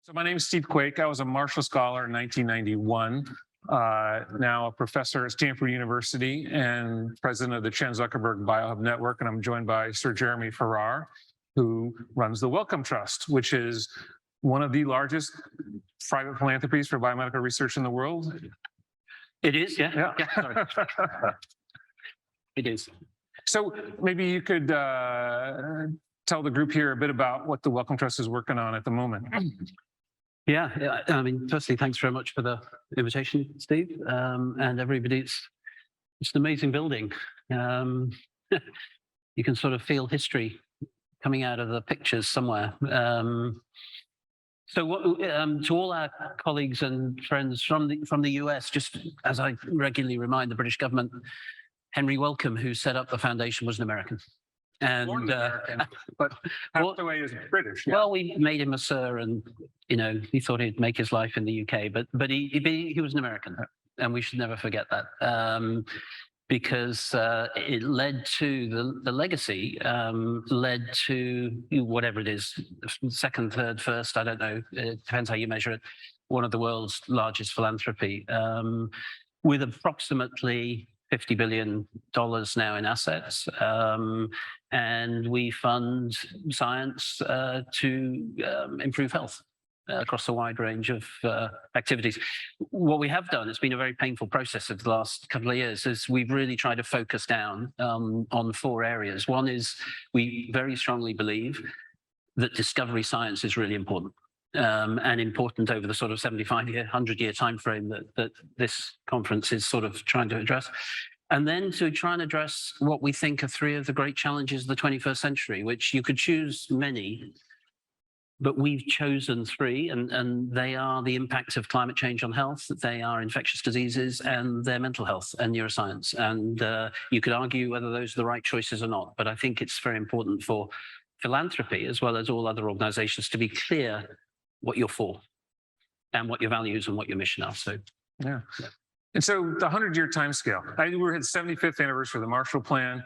So my name is Steve Quake. I was a Marshall Scholar in 1991, now a professor at Stanford University and president of the Chan Zuckerberg Biohub Network. And I'm joined by Sir Jeremy Farrar, who runs the Wellcome Trust, which is one of the largest private philanthropies for biomedical research in the world. It is, yeah. Yeah. Sorry. It is. So maybe you could tell the group here a bit about what the Wellcome Trust is working on at the moment. Yeah, I mean, firstly, thanks very much for the invitation, Steve, and everybody. It's an amazing building. You can sort of feel history coming out of the pictures somewhere. So to all our colleagues and friends from the US, just as I regularly remind the British government, Henry Wellcome, who set up the foundation, was an American. And Born American, but passed away as British. Yeah. Well, we made him a sir, and he thought he'd make his life in the UK, but he was an American, and we should never forget that, because it led to the legacy, led to whatever it is, second, third, first, I don't know, it depends how you measure it, one of the world's largest philanthropy, with approximately $50 billion now in assets. And we fund science to improve health across a wide range of activities. What we have done, it's been a very painful process of the last couple of years, is we've really tried to focus down on four areas. One is we very strongly believe that discovery science is really important. And important over the sort of 75-year, 100-year timeframe that this conference is sort of trying to address. And then to try and address what we think are three of the great challenges of the 21st century, which you could choose many, but we've chosen three, and they are the impact of climate change on health, they are infectious diseases, and their mental health and neuroscience. And you could argue whether those are the right choices or not, but I think it's very important for philanthropy, as well as all other organizations, to be clear what you're for and what your values and what your mission are. So, yeah. And so the 100-year timescale, we're at the 75th anniversary of the Marshall Plan.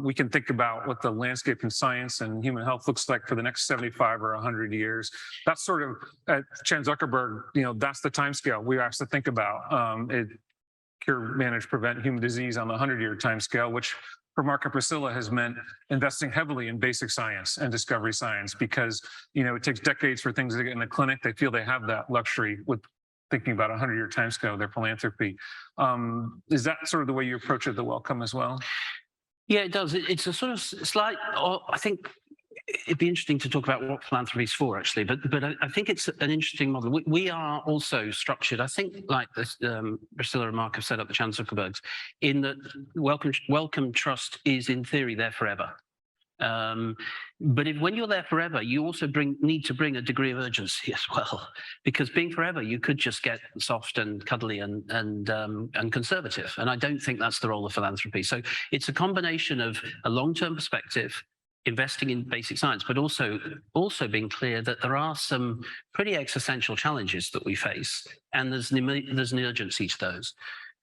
We can think about what the landscape in science and human health looks like for the next 75 or 100 years. That's sort of, at Chan Zuckerberg, that's the timescale we have to think about. Cure, manage, prevent human disease on the 100-year timescale, which for Mark and Priscilla has meant investing heavily in basic science and discovery science, because it takes decades for things to get in the clinic. They feel they have that luxury with thinking about a 100-year timescale, their philanthropy. Is that sort of the way you approach it, the Wellcome as well? Yeah, it does. It's a sort of slight, I think it'd be interesting to talk about what philanthropy is for, actually, but I think it's an interesting model. We are also structured, I think, like this, Priscilla and Mark have set up the Chan Zuckerbergs, in that Wellcome Trust is in theory there forever. But when you're there forever, you also need to bring a degree of urgency as well, because being forever, you could just get soft and cuddly and conservative. And I don't think that's the role of philanthropy. So it's a combination of a long-term perspective, investing in basic science, but also being clear that there are some pretty existential challenges that we face, and there's an urgency to those.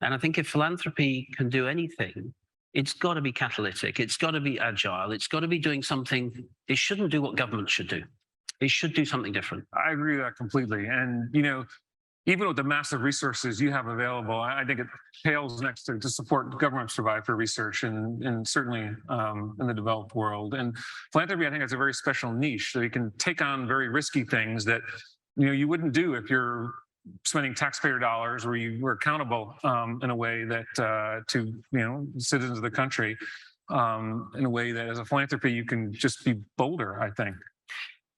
And I think if philanthropy can do anything, it's got to be catalytic, it's got to be agile, it's got to be doing something. It shouldn't do what government should do. It should do something different. I agree with that completely. And, even with the massive resources you have available, I think it pales next to support governments provide for research, and certainly in the developed world. And philanthropy, I think, has a very special niche, so you can take on very risky things that you wouldn't do if you're spending taxpayer dollars, where you were accountable in a way that to citizens of the country, in a way that as a philanthropy you can just be bolder, I think.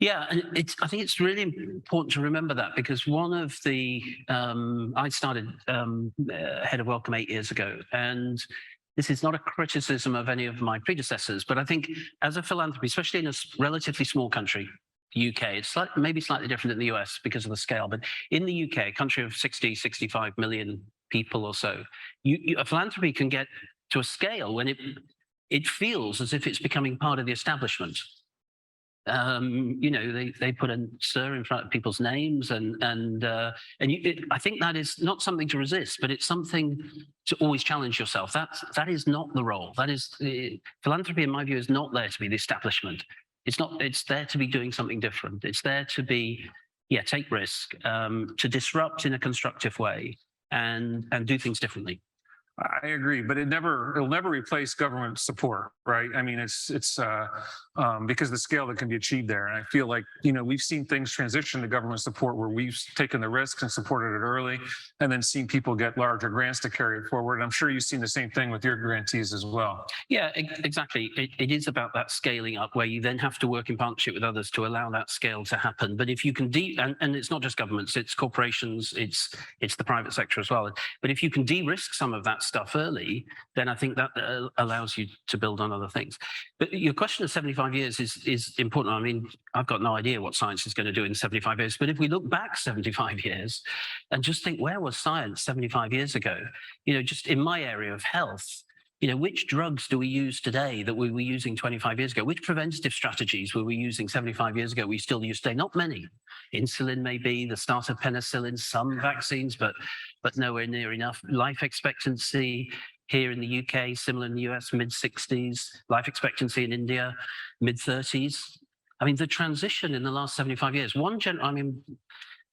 Yeah, and I think it's really important to remember that, because one of the I started head of Wellcome 8 years ago, and this is not a criticism of any of my predecessors, but I think as a philanthropy, especially in a relatively small country, UK, it's maybe slightly different in the US because of the scale, but in the UK, a country of 65 million people or so, a philanthropy can get to a scale when it feels as if it's becoming part of the establishment. They put a sir in front of people's names, and I think that is not something to resist, but it's something to always challenge yourself. That is not the role. That is philanthropy, in my view, is not there to be the establishment. It's not. It's there to be doing something different. It's there to be take risk, to disrupt in a constructive way, and do things differently. I agree, but it'll never replace government support, right? I mean, it's because the scale that can be achieved there. And I feel like, we've seen things transition to government support where we've taken the risks and supported it early, and then seen people get larger grants to carry it forward. I'm sure you've seen the same thing with your grantees as well. Yeah, exactly. It is about that scaling up where you then have to work in partnership with others to allow that scale to happen. But if you can and it's not just governments, it's corporations, it's the private sector as well. But if you can de-risk some of that stuff early, then I think that allows you to build on other things. But your question of 75 years is important. I mean, I've got no idea what science is going to do in 75 years, but if we look back 75 years and just think, where was science 75 years ago? Just in my area of health, which drugs do we use today that we were using 25 years ago? Which preventative strategies were we using 75 years ago we still use today? Not many. Insulin may be, the start of penicillin, some vaccines, but nowhere near enough. Life expectancy here in the UK, similar in the US, mid-60s. Life expectancy in India, mid-30s. I mean, the transition in the last 75 years,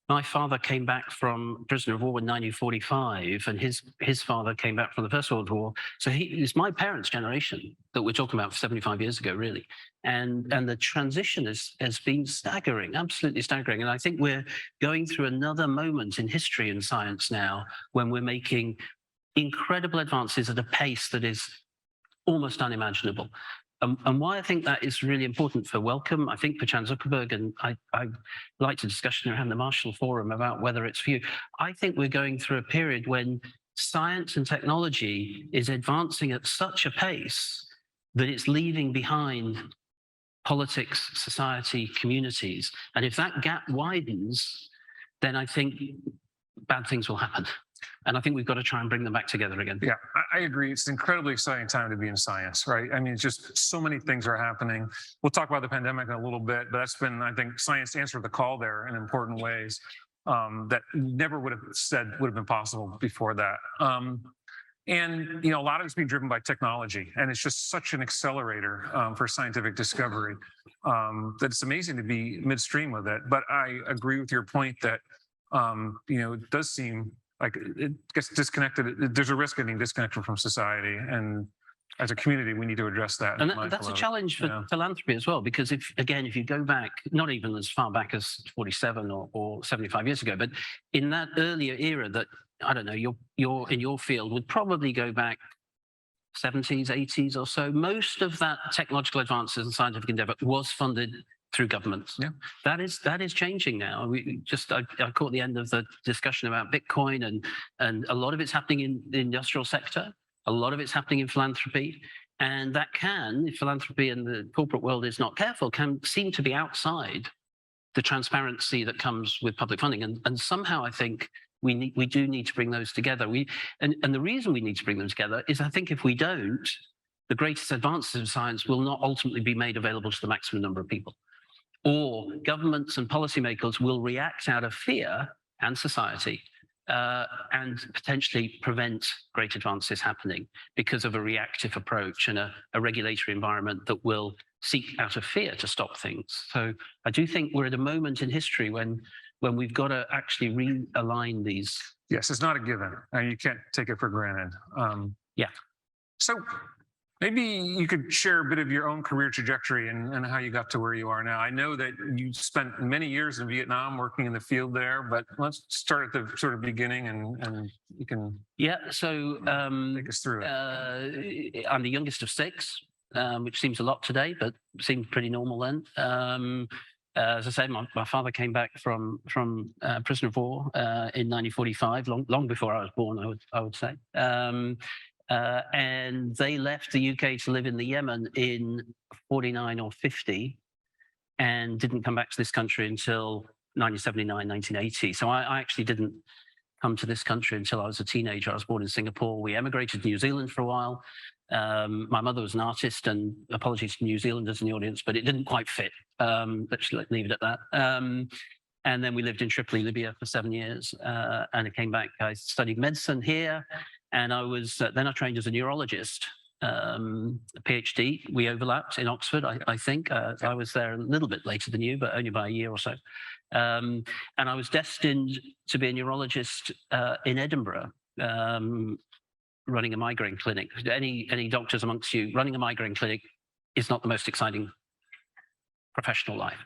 my father came back from prisoner of war in 1945, and his father came back from the First World War. So it's my parents' generation that we're talking about 75 years ago, really. And the transition has been staggering, absolutely staggering. And I think we're going through another moment in history and science now when we're making incredible advances at a pace that is almost unimaginable. And why I think that is really important for Wellcome, I think for Chan Zuckerberg, and I liked a discussion around the Marshall Forum about whether it's for you. I think we're going through a period when science and technology is advancing at such a pace that it's leaving behind politics, society, communities. And if that gap widens, then I think bad things will happen. And I think we've got to try and bring them back together again. Yeah, I agree. It's an incredibly exciting time to be in science, right? I mean, it's just so many things are happening. We'll talk about the pandemic in a little bit, but that's been, I think, science answered the call there in important ways that never would have been possible before that. And a lot of it's being driven by technology, and it's just such an accelerator for scientific discovery that it's amazing to be midstream with it. But I agree with your point that it does seem like it gets disconnected. There's a risk of getting disconnected from society, and as a community, we need to address that. And that's a challenge for philanthropy as well, because if you go back, not even as far back as 47 or 75 years ago, but in that earlier era that, I don't know, you're in your field would probably go back 70s, 80s or so. Most of that technological advances and scientific endeavor was funded through governments. Yeah, that is changing now. I caught the end of the discussion about Bitcoin, and a lot of it's happening in the industrial sector. A lot of it's happening in philanthropy, and that if philanthropy and the corporate world is not careful, can seem to be outside the transparency that comes with public funding. And somehow I think we do need to bring those together. And the reason we need to bring them together is I think if we don't, the greatest advances of science will not ultimately be made available to the maximum number of people. Or governments and policymakers will react out of fear and society and potentially prevent great advances happening because of a reactive approach and a regulatory environment that will seek out of fear to stop things. So I do think we're at a moment in history when we've got to actually realign these. Yes, it's not a given. You can't take it for granted. Yeah. So maybe you could share a bit of your own career trajectory and how you got to where you are now. I know that you spent many years in Vietnam working in the field there, but let's start at the sort of beginning and you can take us through it. I'm the youngest of six, which seems a lot today, but seemed pretty normal then. As I say, my father came back from prisoner of war in 1945, long before I was born, I would say. And they left the UK to live in the Yemen in 49 or 50 and didn't come back to this country until 1979, 1980. So I actually didn't come to this country until I was a teenager. I was born in Singapore. We emigrated to New Zealand for a while. My mother was an artist, and apologies to New Zealanders in the audience, but it didn't quite fit. Let's leave it at that. And then we lived in Tripoli, Libya for 7 years. And I came back, I studied medicine here. And I was then I trained as a neurologist PhD. We overlapped in Oxford, I think. I was there a little bit later than you, but only by a year or so. And I was destined to be a neurologist in Edinburgh, running a migraine clinic. Any doctors amongst you, running a migraine clinic is not the most exciting professional life.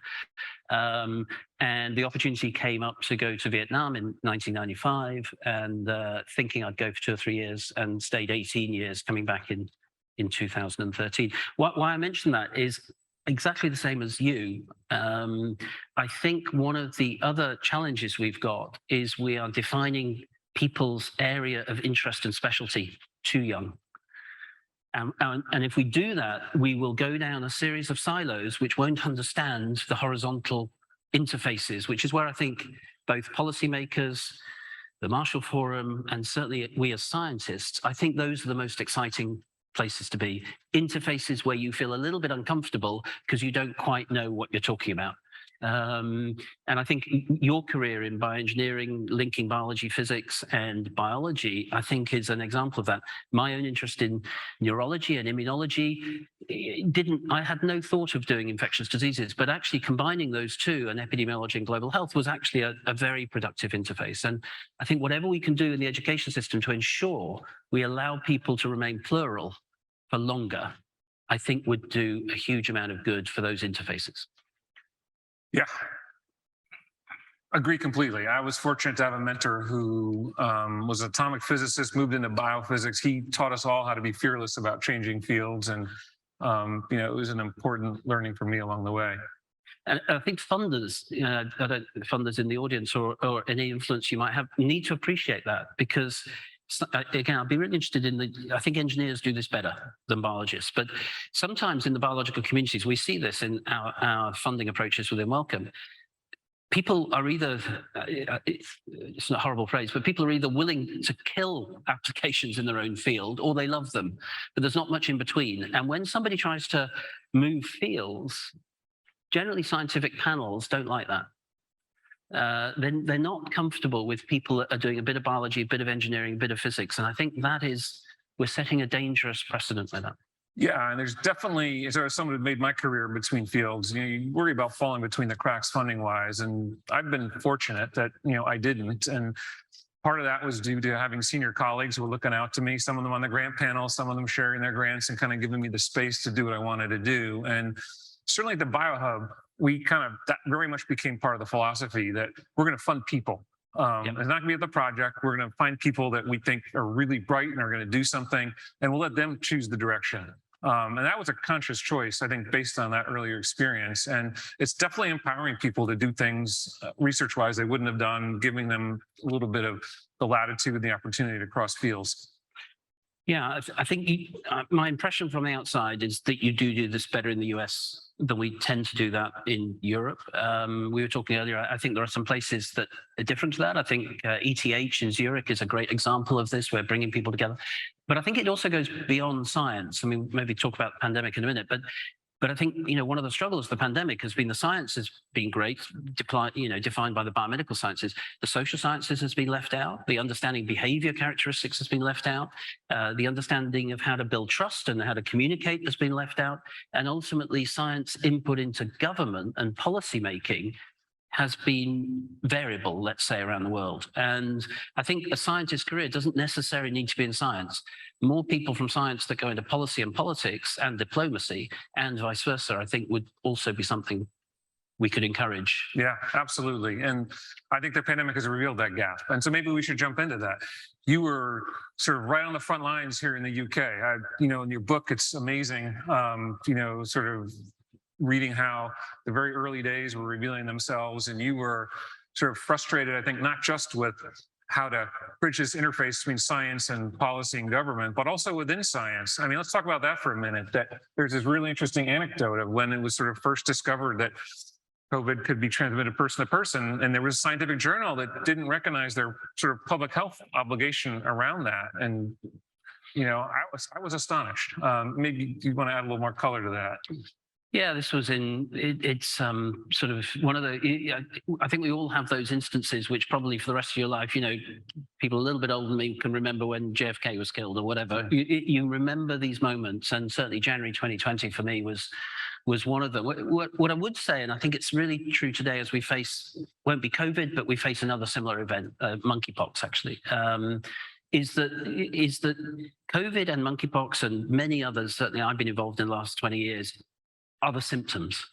And the opportunity came up to go to Vietnam in 1995, and thinking I'd go for 2 or 3 years, and stayed 18 years, coming back in 2013. Why I mention that is exactly the same as you. I think one of the other challenges we've got is we are defining people's area of interest and specialty too young. And if we do that, we will go down a series of silos which won't understand the horizontal interfaces, which is where I think both policymakers, the Marshall Forum, and certainly we as scientists, I think those are the most exciting places to be. Interfaces where you feel a little bit uncomfortable because you don't quite know what you're talking about. And I think your career in bioengineering, linking biology, physics, and biology, I think is an example of that. My own interest in neurology and immunology I had no thought of doing infectious diseases, but actually combining those two, and epidemiology and global health, was actually a very productive interface. And I think whatever we can do in the education system to ensure we allow people to remain plural for longer, I think would do a huge amount of good for those interfaces. Yeah, agree completely. I was fortunate to have a mentor who was an atomic physicist, moved into biophysics. He taught us all how to be fearless about changing fields, and it was an important learning for me along the way. And I think funders, funders in the audience, or any influence you might have, need to appreciate that, because again, I'd be really interested in I think engineers do this better than biologists, but sometimes in the biological communities, we see this in our funding approaches within Wellcome. People are either, it's not a horrible phrase, but people are either willing to kill applications in their own field, or they love them, but there's not much in between. And when somebody tries to move fields, generally scientific panels don't like that. Then they're not comfortable with people that are doing a bit of biology, a bit of engineering, a bit of physics. And I think we're setting a dangerous precedent with that. Yeah, and there's definitely, as someone who made my career between fields, you worry about falling between the cracks funding wise. And I've been fortunate that, I didn't. And part of that was due to having senior colleagues who were looking out to me, some of them on the grant panel, some of them sharing their grants and kind of giving me the space to do what I wanted to do. And certainly at the BioHub, that very much became part of the philosophy that we're going to fund people. Yep. It's not going to be at the project. We're going to find people that we think are really bright and are going to do something, and we'll let them choose the direction. And that was a conscious choice, I think, based on that earlier experience. And it's definitely empowering people to do things research-wise they wouldn't have done, giving them a little bit of the latitude and the opportunity to cross fields. Yeah, I think my impression from the outside is that you do this better in the US than we tend to do that in Europe. We were talking earlier, I think there are some places that are different to that. I think ETH in Zurich is a great example of this. We're bringing people together. But I think it also goes beyond science. I mean, maybe talk about the pandemic in a minute, but I think, one of the struggles of the pandemic has been the science has been great, defined by the biomedical sciences. The social sciences has been left out. The understanding behavior characteristics has been left out. The understanding of how to build trust and how to communicate has been left out. And ultimately, science input into government and policy making has been variable, let's say, around the world. And I think a scientist's career doesn't necessarily need to be in science. More people from science that go into policy and politics and diplomacy and vice versa, I think would also be something we could encourage. Yeah, absolutely. And I think the pandemic has revealed that gap. And so maybe we should jump into that. You were sort of right on the front lines here in the UK. In your book, it's amazing, sort of reading how the very early days were revealing themselves, and you were sort of frustrated, I think, not just with how to bridge this interface between science and policy and government, but also within science. I mean, let's talk about that for a minute. That there's this really interesting anecdote of when it was sort of first discovered that COVID could be transmitted person to person, and there was a scientific journal that didn't recognize their sort of public health obligation around that. And I was astonished. Maybe you want to add a little more color to that. Yeah, this was it's sort of one of the, I think we all have those instances which probably for the rest of your life, people a little bit older than me can remember when JFK was killed or whatever. You remember these moments, and certainly January 2020 for me was one of them. What I would say, and I think it's really true today as we face, won't be COVID, but we face another similar event, monkeypox actually, is that COVID and monkeypox and many others, certainly I've been involved in the last 20 years, are the symptoms.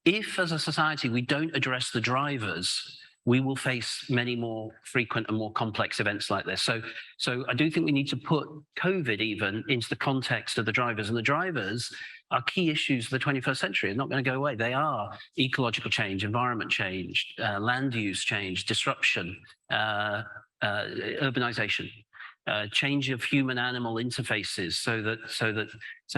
If as a society we don't address the drivers, we will face many more frequent and more complex events like this. So I do think we need to put COVID even into the context of the drivers, and the drivers are key issues of the 21st century. They're not going to go away. They are ecological change, environment change, land use change, disruption, urbanization, change of human-animal interfaces, so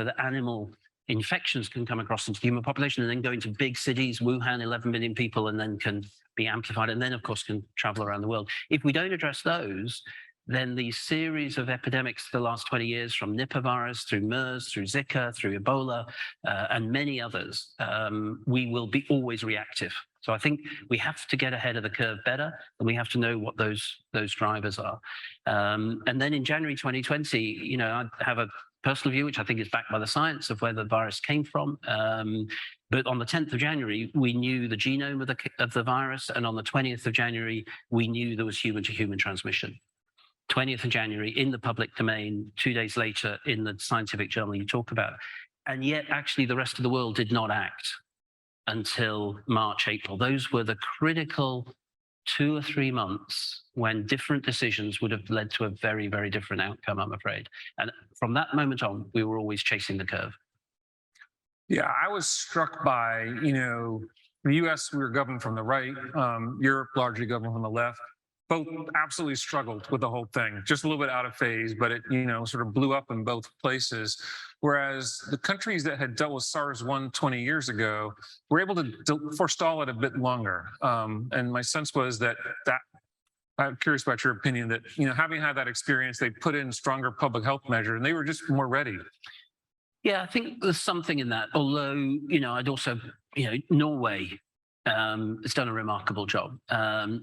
that animal infections can come across into the human population and then go into big cities, Wuhan, 11 million people, and then can be amplified, and then of course can travel around the world. If we don't address those, then the series of epidemics the last 20 years, from Nipah virus through MERS, through Zika, through Ebola, and many others, we will be always reactive. So I think we have to get ahead of the curve better, and we have to know what those drivers are. And then in January 2020, I have a personal view, which I think is backed by the science, of where the virus came from. But on the 10th of January, we knew the genome of the virus, and on the 20th of January, we knew there was human-to-human transmission. 20th of January in the public domain, 2 days later in the scientific journal you talk about. And yet, actually, the rest of the world did not act until March, April. Those were the critical 2 or 3 months when different decisions would have led to a very, very different outcome, I'm afraid. And from that moment on, we were always chasing the curve. Yeah, I was struck by, the US, we were governed from the right, Europe largely governed from the left. Both absolutely struggled with the whole thing, just a little bit out of phase, but it, sort of blew up in both places. Whereas the countries that had dealt with SARS-1 20 years ago were able to forestall it a bit longer. And my sense was that I'm curious about your opinion, that, having had that experience, they put in stronger public health measures and they were just more ready. Yeah, I think there's something in that. Although, I'd also, Norway has done a remarkable job.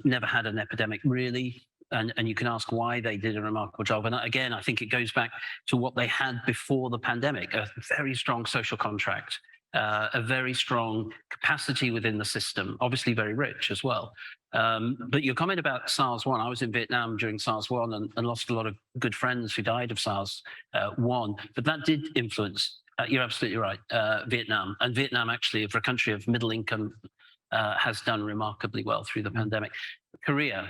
Never had an epidemic really. And you can ask why they did a remarkable job. And again, I think it goes back to what they had before the pandemic, a very strong social contract, a very strong capacity within the system, obviously very rich as well. But your comment about SARS-1, I was in Vietnam during SARS-1 and lost a lot of good friends who died of SARS-1, but that did influence, you're absolutely right, Vietnam. And Vietnam actually, for a country of middle income, has done remarkably well through the pandemic. Korea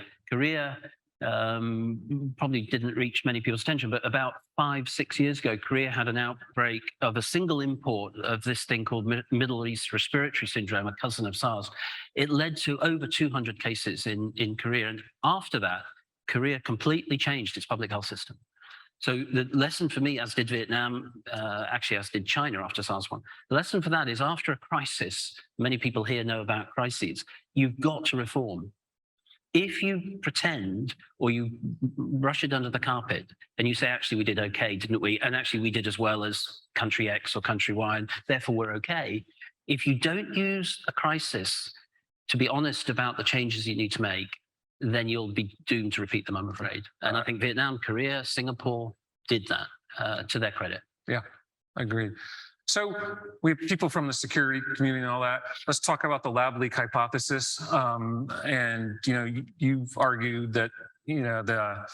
probably didn't reach many people's attention, but about 5-6 years ago, Korea had an outbreak of a single import of this thing called Middle East Respiratory Syndrome, a cousin of SARS. It led to over 200 cases in Korea. And after that, Korea completely changed its public health system. So the lesson for me, as did Vietnam, actually as did China after SARS-1, the lesson for that is after a crisis, many people here know about crises, you've got to reform. If you pretend or you brush it under the carpet and you say, actually, we did okay, didn't we? And actually, we did as well as country X or country Y, and therefore we're okay. If you don't use a crisis to be honest about the changes you need to make, then you'll be doomed to repeat them, I'm afraid. And I think Vietnam, Korea, Singapore did that to their credit. Yeah, I agree. So we have people from the security community and all that. Let's talk about the lab leak hypothesis. And, you've argued that, the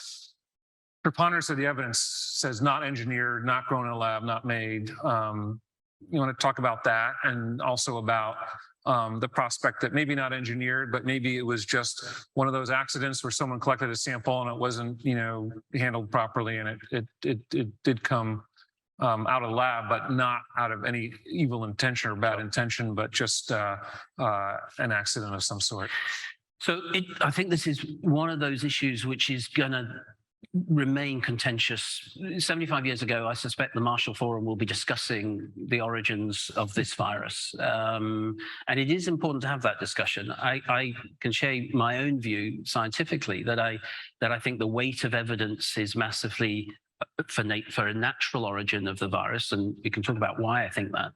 preponderance of the evidence says not engineered, not grown in a lab, not made. You want to talk about that, and also about the prospect that maybe not engineered, but maybe it was just one of those accidents where someone collected a sample and it wasn't, handled properly, and it did come out of the lab, but not out of any evil intention or bad intention, but just an accident of some sort. So I think this is one of those issues which is going to remain contentious. 75 years ago, I suspect the Marshall Forum will be discussing the origins of this virus. And it is important to have that discussion. I can share my own view scientifically that I think the weight of evidence is massively for a natural origin of the virus, and we can talk about why I think that.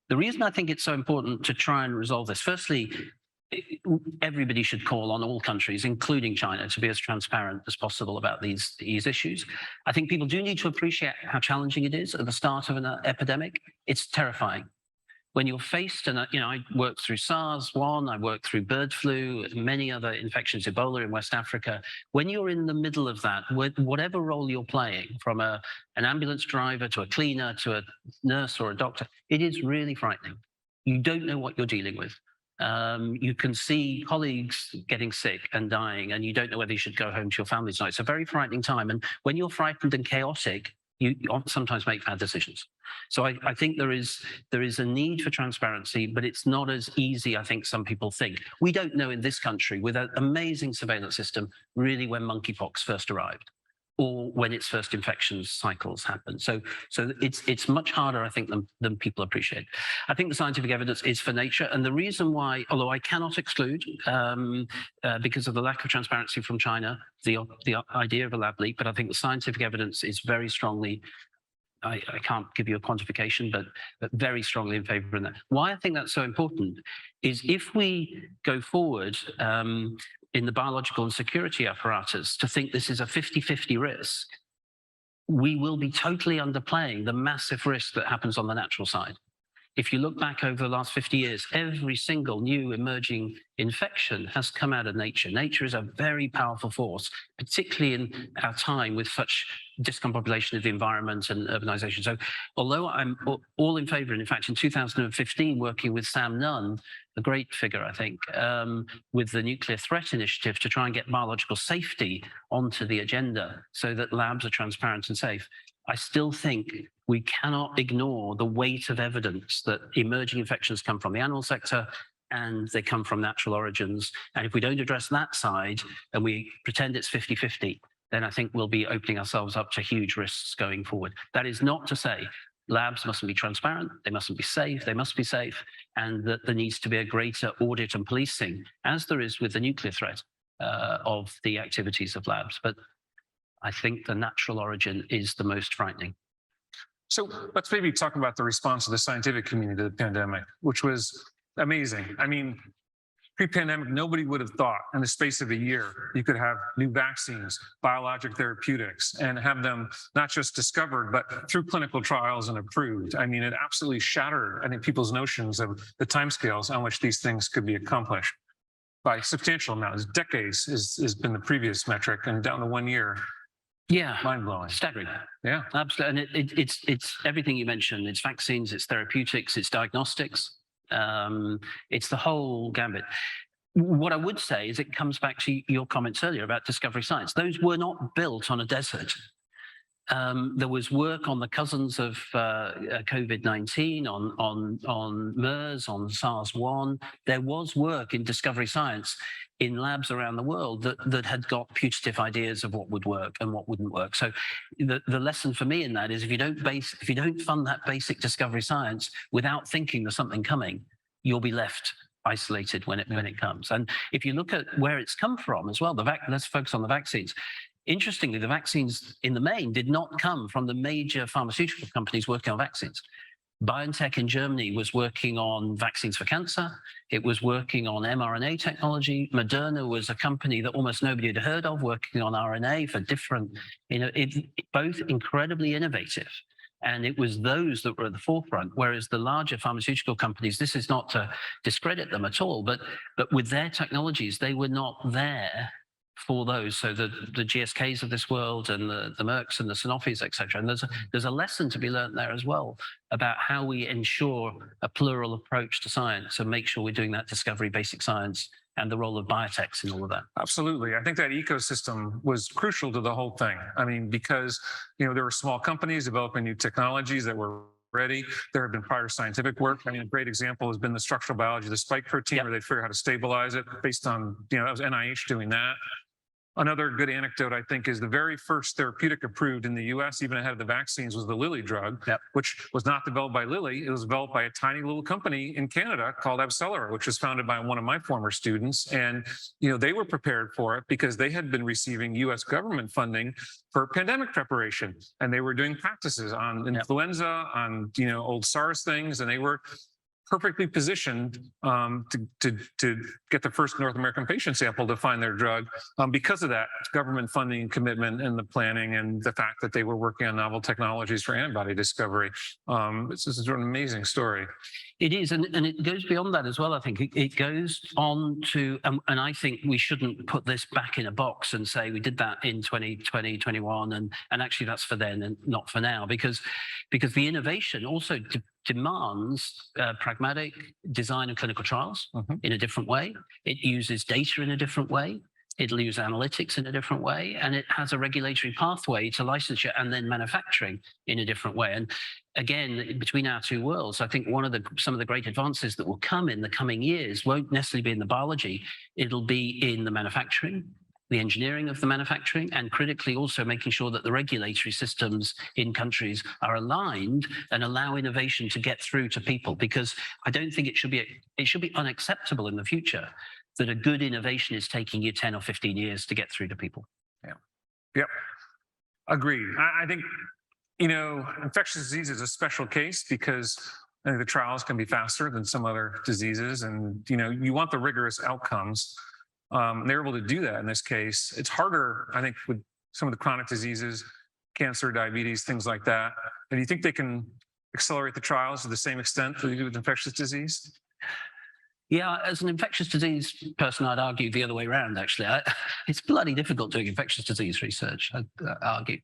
The reason I think it's so important to try and resolve this, firstly, everybody should call on all countries, including China, to be as transparent as possible about these issues. I think people do need to appreciate how challenging it is at the start of an epidemic. It's terrifying. When you're faced, and I worked through SARS-1, I worked through bird flu, many other infections, Ebola in West Africa. When you're in the middle of that, whatever role you're playing, from an ambulance driver to a cleaner to a nurse or a doctor, it is really frightening. You don't know what you're dealing with. You can see colleagues getting sick and dying, and you don't know whether you should go home to your family tonight. It's a very frightening time. And when you're frightened and chaotic, you sometimes make bad decisions. So I think there is a need for transparency, but it's not as easy, I think some people think. We don't know in this country, with an amazing surveillance system, really when monkeypox first arrived, or when its first infection cycles happen. So it's much harder, I think, than people appreciate. I think the scientific evidence is for nature, and the reason why, although I cannot exclude, because of the lack of transparency from China, the idea of a lab leak, but I think the scientific evidence is very strongly, I can't give you a quantification, but very strongly in favor of that. Why I think that's so important is if we go forward in the biological and security apparatus to think this is a 50-50 risk, we will be totally underplaying the massive risk that happens on the natural side. If you look back over the last 50 years, every single new emerging infection has come out of nature. Nature is a very powerful force, particularly in our time with such discombobulation of the environment and urbanization. So although I'm all in favor, and in fact, in 2015, working with Sam Nunn, a great figure, I think, with the Nuclear Threat Initiative to try and get biological safety onto the agenda so that labs are transparent and safe, I still think we cannot ignore the weight of evidence that emerging infections come from the animal sector and they come from natural origins. And if we don't address that side and we pretend it's 50-50, then I think we'll be opening ourselves up to huge risks going forward. That is not to say labs mustn't be transparent, they mustn't be safe, they must be safe, and that there needs to be a greater audit and policing, as there is with the nuclear threat, of the activities of labs. But I think the natural origin is the most frightening. So let's maybe talk about the response of the scientific community to the pandemic, which was amazing. I mean, pre-pandemic, nobody would have thought in the space of a year you could have new vaccines, biologic therapeutics, and have them not just discovered, but through clinical trials and approved. I mean, it absolutely shattered, I think, people's notions of the timescales on which these things could be accomplished by substantial amounts. Decades has been the previous metric, and down to 1 year. Yeah, mind-blowing, staggering. Yeah, absolutely. And it's everything you mentioned. It's vaccines, it's therapeutics, it's diagnostics. It's the whole gambit. What I would say is it comes back to your comments earlier about discovery science. Those were not built on a desert. There was work on the cousins of COVID-19, on MERS, on SARS-1. There was work in discovery science in labs around the world that had got putative ideas of what would work and what wouldn't work. So the lesson for me in that is if you don't fund that basic discovery science without thinking there's something coming, you'll be left isolated when it comes. And if you look at where it's come from as well, let's focus on the vaccines. Interestingly, the vaccines in the main did not come from the major pharmaceutical companies working on vaccines. BioNTech in Germany was working on vaccines for cancer. It was working on mRNA technology. Moderna was a company that almost nobody had heard of, working on RNA for different, both incredibly innovative. And it was those that were at the forefront, whereas the larger pharmaceutical companies, this is not to discredit them at all, but with their technologies, they were not there for those. So the GSKs of this world and the Mercks and the Sanofis, et cetera. And there's a lesson to be learned there as well about how we ensure a plural approach to science and make sure we're doing that discovery, basic science, and the role of biotechs in all of that. Absolutely. I think that ecosystem was crucial to the whole thing. I mean, because, there were small companies developing new technologies that were ready. There have been prior scientific work. I mean, a great example has been the structural biology of the spike protein, where they figured out how to stabilize it based on, that was NIH doing that. Another good anecdote, I think, is the very first therapeutic approved in the US, even ahead of the vaccines, was the Lilly drug, which was not developed by Lilly. It was developed by a tiny little company in Canada called AbCellera, which was founded by one of my former students. And, they were prepared for it because they had been receiving US government funding for pandemic preparation. And they were doing practices on influenza, on, old SARS things, and they were perfectly positioned to get the first North American patient sample to find their drug because of that government funding and commitment and the planning and the fact that they were working on novel technologies for antibody discovery. This is an amazing story. It is, and it goes beyond that as well. I think it goes on to, and I think we shouldn't put this back in a box and say we did that in 2020, 21, and actually that's for then and not for now, because the innovation also demands pragmatic design of clinical trials in a different way. It uses data in a different way. It'll use analytics in a different way, and it has a regulatory pathway to licensure and then manufacturing in a different way. And again, between our two worlds, I think some of the great advances that will come in the coming years won't necessarily be in the biology. It'll be in the manufacturing, the engineering of the manufacturing, and critically also making sure that the regulatory systems in countries are aligned and allow innovation to get through to people. Because I don't think it should be unacceptable in the future that a good innovation is taking you 10 or 15 years to get through to people. Yeah. Yep. Agreed. I think, infectious disease is a special case because I think the trials can be faster than some other diseases. And, you want the rigorous outcomes. They're able to do that in this case. It's harder, I think, with some of the chronic diseases, cancer, diabetes, things like that. And do you think they can accelerate the trials to the same extent that they do with infectious disease? Yeah, as an infectious disease person, I'd argue the other way around, actually. It's bloody difficult doing infectious disease research, I'd argue.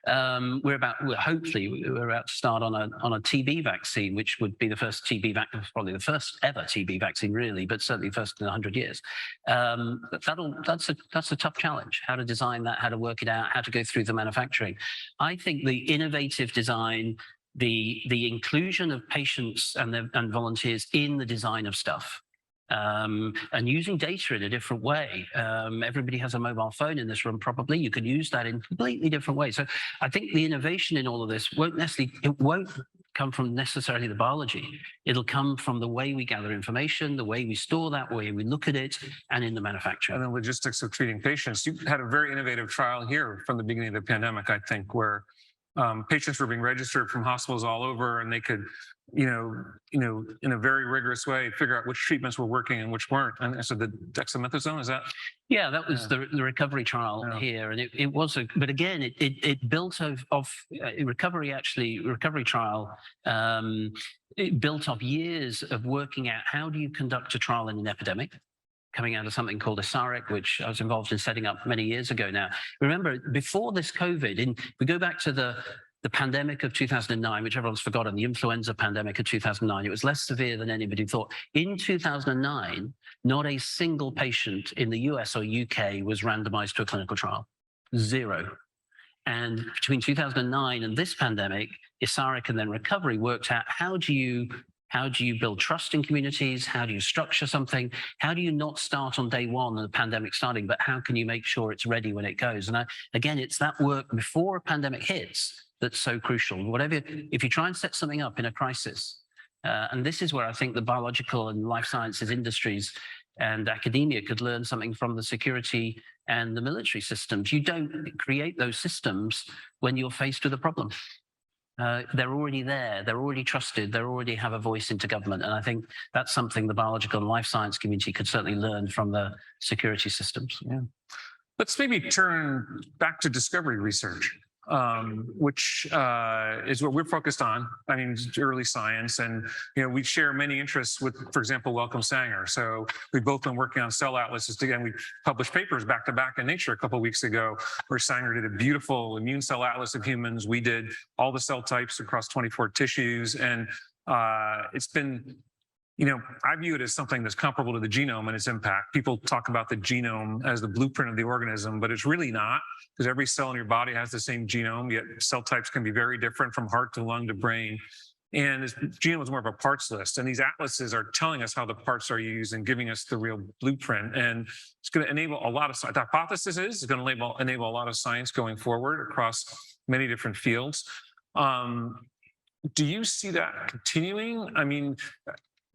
We're about to start on a TB vaccine, which would be the first TB vaccine, probably the first ever TB vaccine, really, but certainly first in 100 years. That's a tough challenge, how to design that, how to work it out, how to go through the manufacturing. I think the innovative design, the inclusion of patients and volunteers in the design of stuff, and using data in a different way. Everybody has a mobile phone in this room, probably. You can use that in completely different ways. So I think the innovation in all of this won't come from necessarily the biology. It'll come from the way we gather information, the way we store that, the way we look at it, and in the manufacturing. And the logistics of treating patients. You had a very innovative trial here from the beginning of the pandemic, I think, where patients were being registered from hospitals all over, and they could, in a very rigorous way, figure out which treatments were working and which weren't. And so the dexamethasone, is that? Yeah, that was the recovery trial here, and it was but again, it built of recovery trial. It built up years of working out how do you conduct a trial in an epidemic, coming out of something called ISARIC, which I was involved in setting up many years ago now. Remember, before this COVID, we go back to the pandemic of 2009, which everyone's forgotten, the influenza pandemic of 2009. It was less severe than anybody thought. In 2009, not a single patient in the US or UK was randomized to a clinical trial. Zero. And between 2009 and this pandemic, ISARIC and then recovery worked out how do you build trust in communities? How do you structure something? How do you not start on day one of the pandemic starting, but how can you make sure it's ready when it goes? And again, it's that work before a pandemic hits that's so crucial. If you try and set something up in a crisis, and this is where I think the biological and life sciences industries and academia could learn something from the security and the military systems. You don't create those systems when you're faced with a problem. They're already there, they're already trusted, they already have a voice into government. And I think that's something the biological and life science community could certainly learn from the security systems. Yeah. Let's maybe turn back to discovery research, which is what we're focused on. I mean, early science, and we share many interests with, for example, Wellcome Sanger. So we've both been working on cell atlases together. We published papers back to back in Nature a couple of weeks ago, where Sanger did a beautiful immune cell atlas of humans. We did all the cell types across 24 tissues, and it's been. I view it as something that's comparable to the genome and its impact. People talk about the genome as the blueprint of the organism, but it's really not, because every cell in your body has the same genome, yet cell types can be very different from heart to lung to brain. And the genome is more of a parts list. And these atlases are telling us how the parts are used and giving us the real blueprint. And it's going to enable a lot of, the hypothesis is it's going to enable a lot of science going forward across many different fields. Do you see that continuing? I mean,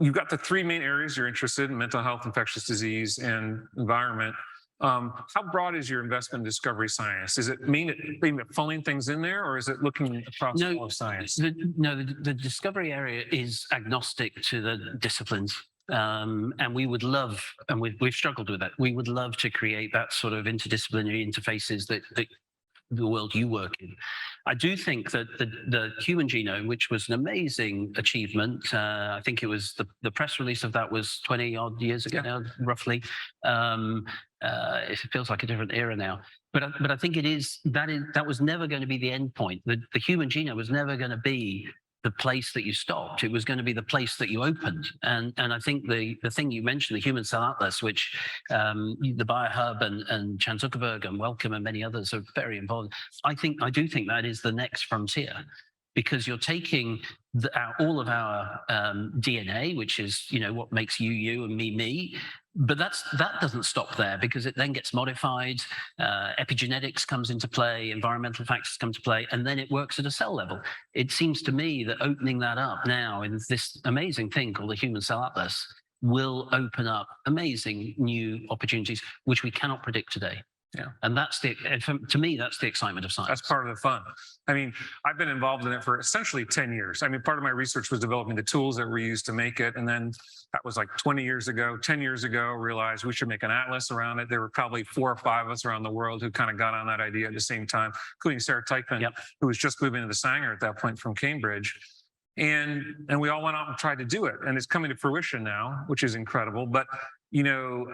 you've got the three main areas you're interested in: mental health, infectious disease, and environment. How broad is your investment in discovery science? Is it aimed at funneling things in there, or is it looking across all of science? The discovery area is agnostic to the disciplines. And we would love, and we've struggled with it, we would love to create that sort of interdisciplinary interfaces that the world you work in. I do think that the human genome, which was an amazing achievement, I think it was the press release of that was 20 odd years ago now, roughly. It feels like a different era now. But I think that was never going to be the end point. The human genome was never going to be the place that you stopped. It was going to be the place that you opened. And I think the thing you mentioned, the Human Cell Atlas, which the BioHub and Chan Zuckerberg and Wellcome and many others are very involved. I do think that is the next frontier, because you're taking all of our DNA, which is what makes you and me. But that doesn't stop there, because it then gets modified. Epigenetics comes into play, environmental factors come to play, and then it works at a cell level. It seems to me that opening that up now in this amazing thing called the Human Cell Atlas will open up amazing new opportunities, which we cannot predict today. Yeah. And to me, that's the excitement of science. That's part of the fun. I mean, I've been involved in it for essentially 10 years. I mean, part of my research was developing the tools that were used to make it. And then that was like 20 years ago, 10 years ago, realized we should make an atlas around it. There were probably 4 or 5 of us around the world who kind of got on that idea at the same time, including Sarah Teichmann, who was just moving to the Sanger at that point from Cambridge. And we all went out and tried to do it. And it's coming to fruition now, which is incredible. But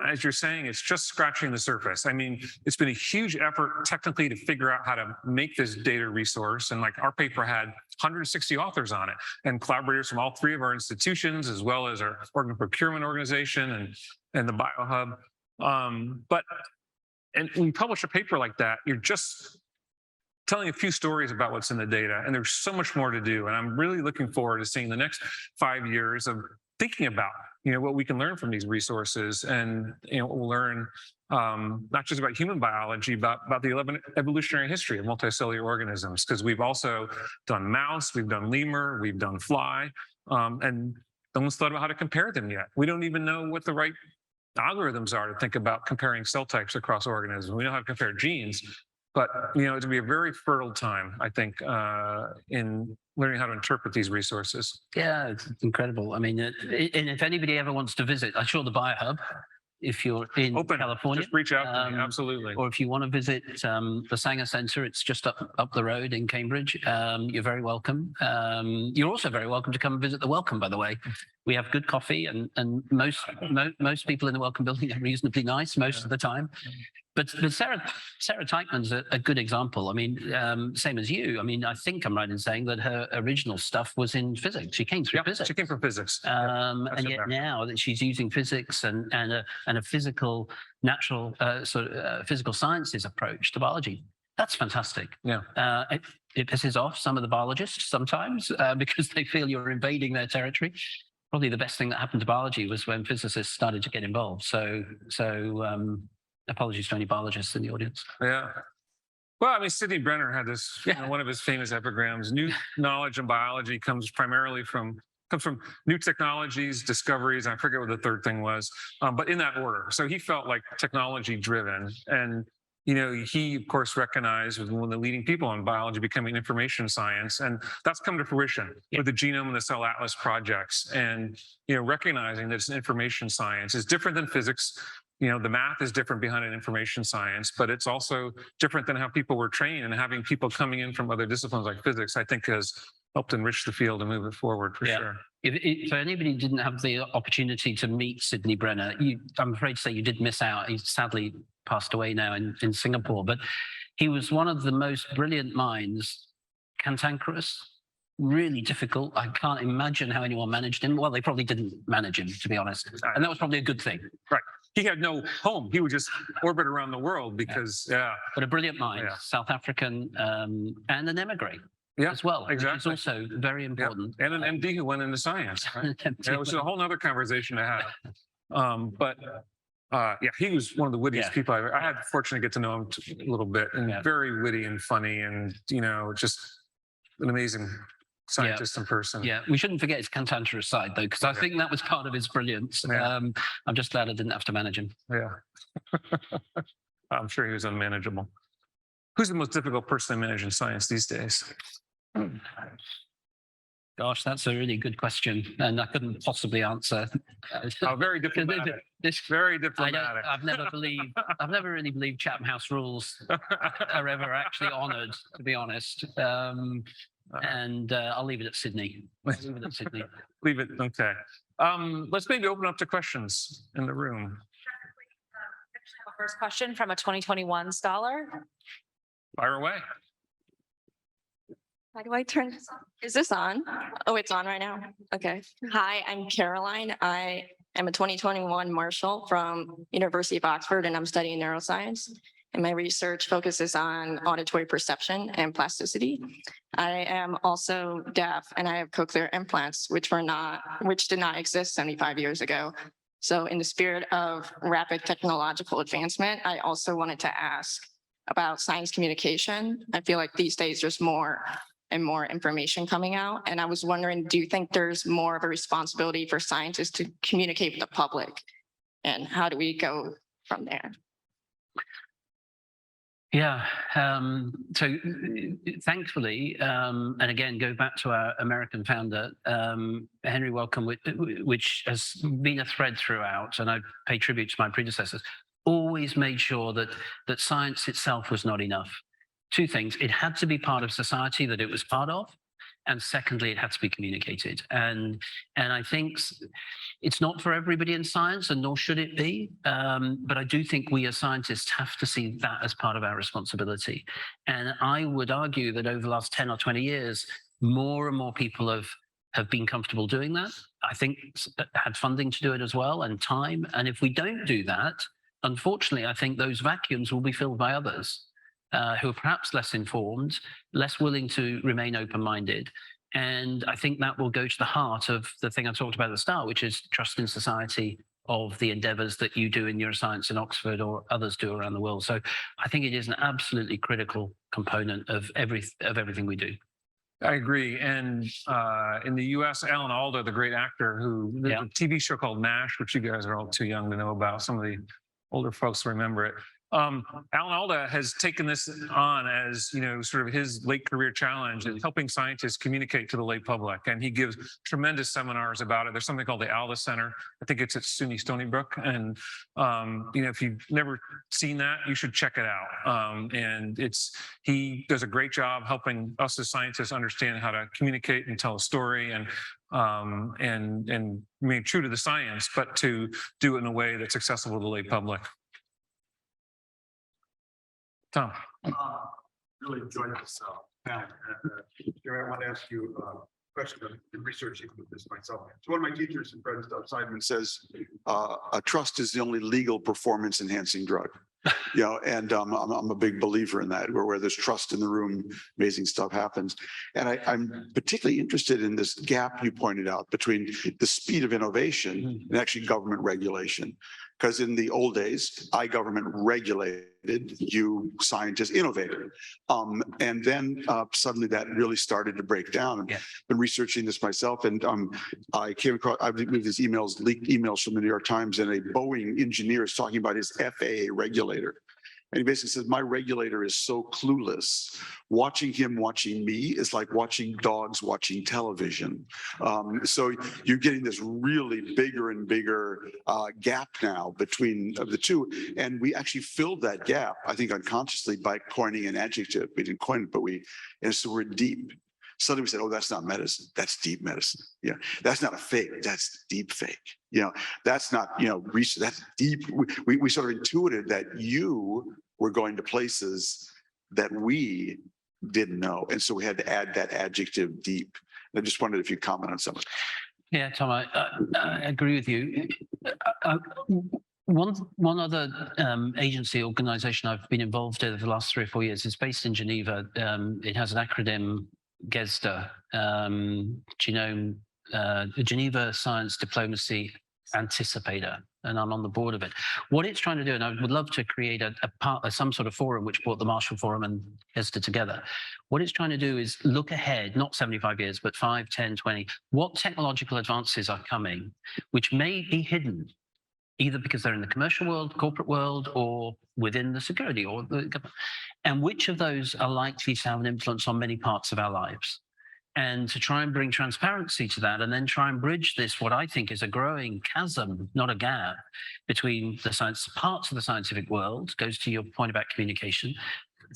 as you're saying, it's just scratching the surface. I mean, it's been a huge effort technically to figure out how to make this data resource. And like our paper had 160 authors on it and collaborators from all 3 of our institutions, as well as our organ procurement organization and the BioHub. And when you publish a paper like that, you're just telling a few stories about what's in the data, and there's so much more to do. And I'm really looking forward to seeing the next 5 years of thinking about what we can learn from these resources, and we'll learn not just about human biology, but about the evolutionary history of multicellular organisms, because we've also done mouse, we've done lemur, we've done fly, and no one's thought about how to compare them yet. We don't even know what the right algorithms are to think about comparing cell types across organisms. We know how to compare genes, but it'll be a very fertile time, I think, in learning how to interpret these resources. Yeah, it's incredible. I mean, and if anybody ever wants to visit, I'm sure the BioHub, if you're in California, just reach out to me. Absolutely. Or if you want to visit the Sanger Center, it's just up the road in Cambridge. You're very welcome. You're also very welcome to come and visit the Wellcome, by the way. We have good coffee, and most people in the Wellcome building are reasonably nice most of the time. But Sarah Teichmann's a good example. I mean, same as you. I mean, I think I'm right in saying that her original stuff was in physics. She came through physics. She came from physics. And yet now that she's using physics and a physical, natural physical sciences approach to biology, that's fantastic. Yeah. It pisses off some of the biologists sometimes because they feel you're invading their territory. Probably the best thing that happened to biology was when physicists started to get involved. So apologies to any biologists in the audience. Yeah. Well, I mean, Sidney Brenner had this, one of his famous epigrams: new knowledge in biology comes from new technologies, discoveries, and I forget what the third thing was, but in that order. So he felt like technology driven. And, he, of course, recognized was one of the leading people in biology becoming information science. And that's come to fruition with the Genome and the Cell Atlas projects. And, recognizing that it's an information science is different than physics. The math is different behind an information science, but it's also different than how people were trained, and having people coming in from other disciplines like physics, I think, has helped enrich the field and move it forward for sure. If anybody didn't have the opportunity to meet Sidney Brenner, I'm afraid to say you did miss out. He's sadly passed away now in Singapore, but he was one of the most brilliant minds, cantankerous, really difficult. I can't imagine how anyone managed him. Well, they probably didn't manage him, to be honest. And that was probably a good thing. Right. He had no home. He would just orbit around the world because, But a brilliant mind, South African, and an emigre as well. Exactly. Which is also very important. And an MD who went into science. Right? It was a whole other conversation to have. He was one of the wittiest people I had the fortune to get to know him a little bit, and very witty and funny, and just an amazing scientist in person. Yeah, we shouldn't forget his cantankerous side, though, because I think that was part of his brilliance. Yeah. I'm just glad I didn't have to manage him. Yeah. I'm sure he was unmanageable. Who's the most difficult person to manage in science these days? Gosh, that's a really good question, and I couldn't possibly answer. Oh, very diplomatic. Very diplomatic. I've never really believed Chatham House rules are ever actually honoured, to be honest. And I'll leave it at Sydney. Leave it. Okay. Let's maybe open up to questions in the room. First question from a 2021 scholar. Fire away. How do I turn this on? Is this on? Oh, it's on right now. Okay. Hi, I'm Caroline. I am a 2021 Marshall from University of Oxford, and I'm studying neuroscience. And my research focuses on auditory perception and plasticity. I am also deaf, and I have cochlear implants, which did not exist 75 years ago. So in the spirit of rapid technological advancement, I also wanted to ask about science communication. I feel like these days there's more and more information coming out. And I was wondering, do you think there's more of a responsibility for scientists to communicate with the public? And how do we go from there? Yeah. So thankfully, and again, go back to our American founder, Henry Wellcome, which has been a thread throughout, and I pay tribute to my predecessors, always made sure that science itself was not enough. Two things: it had to be part of society that it was part of, and secondly, it had to be communicated. And I think it's not for everybody in science, and nor should it be. But I do think we as scientists have to see that as part of our responsibility. And I would argue that over the last 10 or 20 years, more and more people have been comfortable doing that. I think had funding to do it as well, and time. And if we don't do that, unfortunately, I think those vacuums will be filled by others who are perhaps less informed, less willing to remain open-minded. And I think that will go to the heart of the thing I talked about at the start, which is trust in society of the endeavors that you do in neuroscience in Oxford or others do around the world. So I think it is an absolutely critical component of everything we do. I agree. And in the US, Alda, the great actor who did a TV show called MASH, which you guys are all too young to know about. Some of the older folks remember it. Alda has taken this on as, sort of his late career challenge in helping scientists communicate to the lay public. And he gives tremendous seminars about it. There's something called the Alda Center. I think it's at SUNY Stony Brook. And, if you've never seen that, you should check it out. And he does a great job helping us as scientists understand how to communicate and tell a story and remain true to the science, but to do it in a way that's accessible to the lay public. Tom. Really enjoyed this panel. I want to ask you a question. I've been researching this myself. So one of my teachers and friends, Doug Seidman, says a trust is the only legal performance enhancing drug. And I'm a big believer in that, where there's trust in the room, amazing stuff happens. And I'm particularly interested in this gap you pointed out between the speed of innovation and actually government regulation. Because in the old days, government regulated, you scientists innovated. And then suddenly that really started to break down. I've been researching this myself, and I came across, I believe these leaked emails from the New York Times, and a Boeing engineer is talking about his FAA regulator. And he basically says, my regulator is so clueless. Watching him watching me is like watching dogs watching television. So you're getting this really bigger and bigger gap now between the two. And we actually filled that gap, I think unconsciously, by coining an adjective. We didn't coin it, and so we're deep. Suddenly we said, oh, that's not medicine. That's deep medicine. Yeah, that's not a fake. That's deep fake. That's not, research. That's deep. We sort of intuited that you were going to places that we didn't know. And so we had to add that adjective deep. I just wondered if you'd comment on some of it. Yeah, Tom, I agree with you. One other agency organization I've been involved in for the last 3 or 4 years is based in Geneva. It has an acronym, GESDA, Geneva Science Diplomacy anticipator, and I'm on the board of it. What it's trying to do, and I would love to create some sort of forum which brought the Marshall Forum and HESTA together. What it's trying to do is look ahead, not 75 years, but 5, 10, 20. What technological advances are coming, which may be hidden, either because they're in the commercial world, corporate world, or within the security or the government, and which of those are likely to have an influence on many parts of our lives. And to try and bring transparency to that, and then try and bridge this, what I think is a growing chasm, not a gap, between the science parts of the scientific world, goes to your point about communication,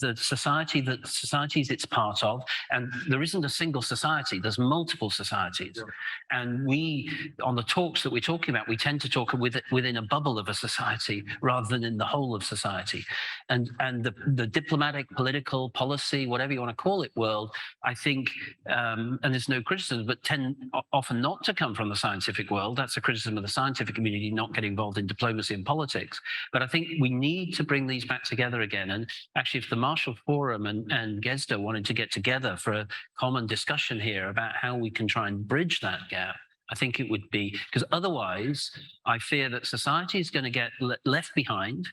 the societies it's part of, and there isn't a single society, there's multiple societies. Yeah. And we, on the talks that we're talking about, we tend to talk within a bubble of a society rather than in the whole of society. And the diplomatic, political, policy, whatever you want to call it, world, I think, and there's no criticism, but tend often not to come from the scientific world. That's a criticism of the scientific community not getting involved in diplomacy and politics. But I think we need to bring these back together again. And actually, if the Marshall Forum and GESDA wanted to get together for a common discussion here about how we can try and bridge that gap, I think it would be, because otherwise I fear that society is going to get left behind.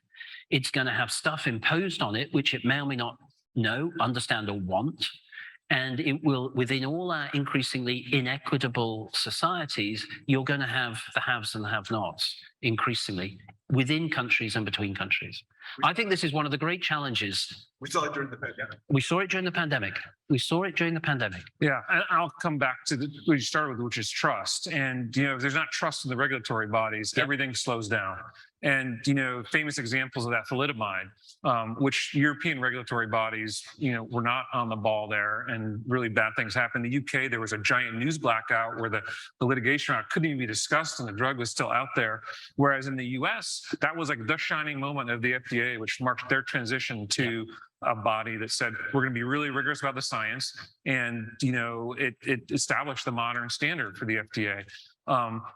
It's going to have stuff imposed on it, which it may or may not know, understand, or want. And it will, within all our increasingly inequitable societies, you're going to have the haves and the have-nots increasingly within countries and between countries. I think this is one of the great challenges. We saw it during the pandemic. We saw it during the pandemic. We saw it during the pandemic. Yeah, and I'll come back to what you started with, which is trust. And, if there's not trust in the regulatory bodies, everything slows down. And, famous examples of that, thalidomide, which European regulatory bodies, were not on the ball there, and really bad things happened. In the UK, there was a giant news blackout where the litigation around couldn't even be discussed and the drug was still out there. Whereas in the US, that was like the shining moment of the FDA, which marked their transition to a body that said, we're going to be really rigorous about the science. And, it established the modern standard for the FDA.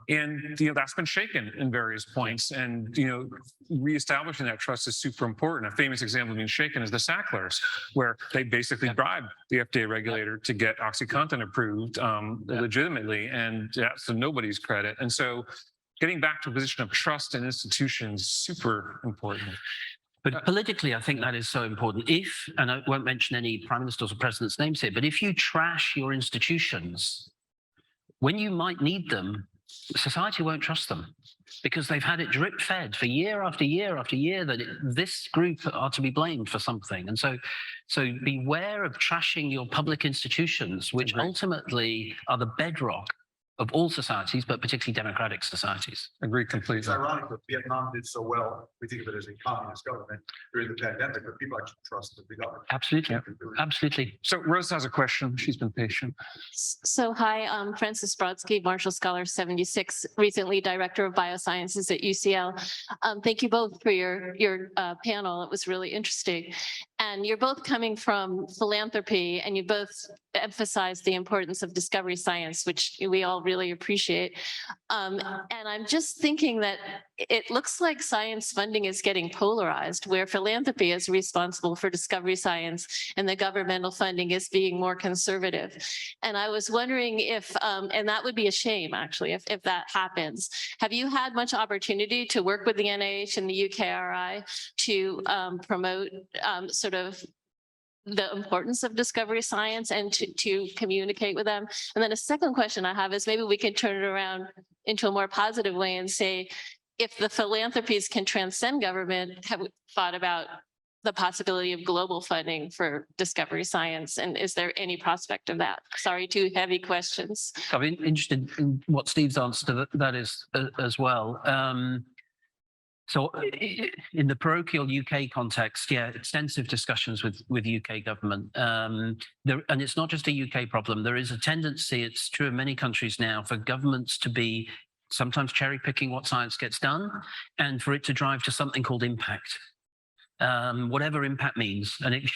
And that's been shaken in various points, and reestablishing that trust is super important. A famous example of being shaken is the Sacklers, where they basically bribed the FDA regulator to get OxyContin approved legitimately, and that's to nobody's credit. And so, getting back to a position of trust in institutions is super important. But politically, I think that is so important. And I won't mention any prime ministers or presidents' names here, but if you trash your institutions, when you might need them, society won't trust them, because they've had it drip fed for year after year after year that this group are to be blamed for something. And so beware of trashing your public institutions, which ultimately are the bedrock of all societies, but particularly democratic societies. Agree completely. It's ironic that Vietnam did so well. We think of it as a communist government during the pandemic, but people actually trusted the government. Absolutely. Absolutely. So Rose has a question. She's been patient. So hi, I'm Frances Brodsky, Marshall Scholar 76, recently Director of Biosciences at UCL. Thank you both for your panel. It was really interesting. And you're both coming from philanthropy, and you both emphasized the importance of discovery science, which we all really appreciate. And I'm just thinking that it looks like science funding is getting polarized, where philanthropy is responsible for discovery science and the governmental funding is being more conservative. And I was wondering if, and that would be a shame actually, if that happens. Have you had much opportunity to work with the NIH and the UKRI to promote sort of the importance of discovery science and to communicate with them? And then a second question I have is, maybe we can turn it around into a more positive way and say, if the philanthropies can transcend government, have we thought about the possibility of global funding for discovery science? And is there any prospect of that? Sorry, two heavy questions. I'm interested in what Steve's answer to that is as well. So in the parochial UK context, extensive discussions with UK government. And it's not just a UK problem. There is a tendency, it's true in many countries now, for governments to be sometimes cherry picking what science gets done, and for it to drive to something called impact, whatever impact means. And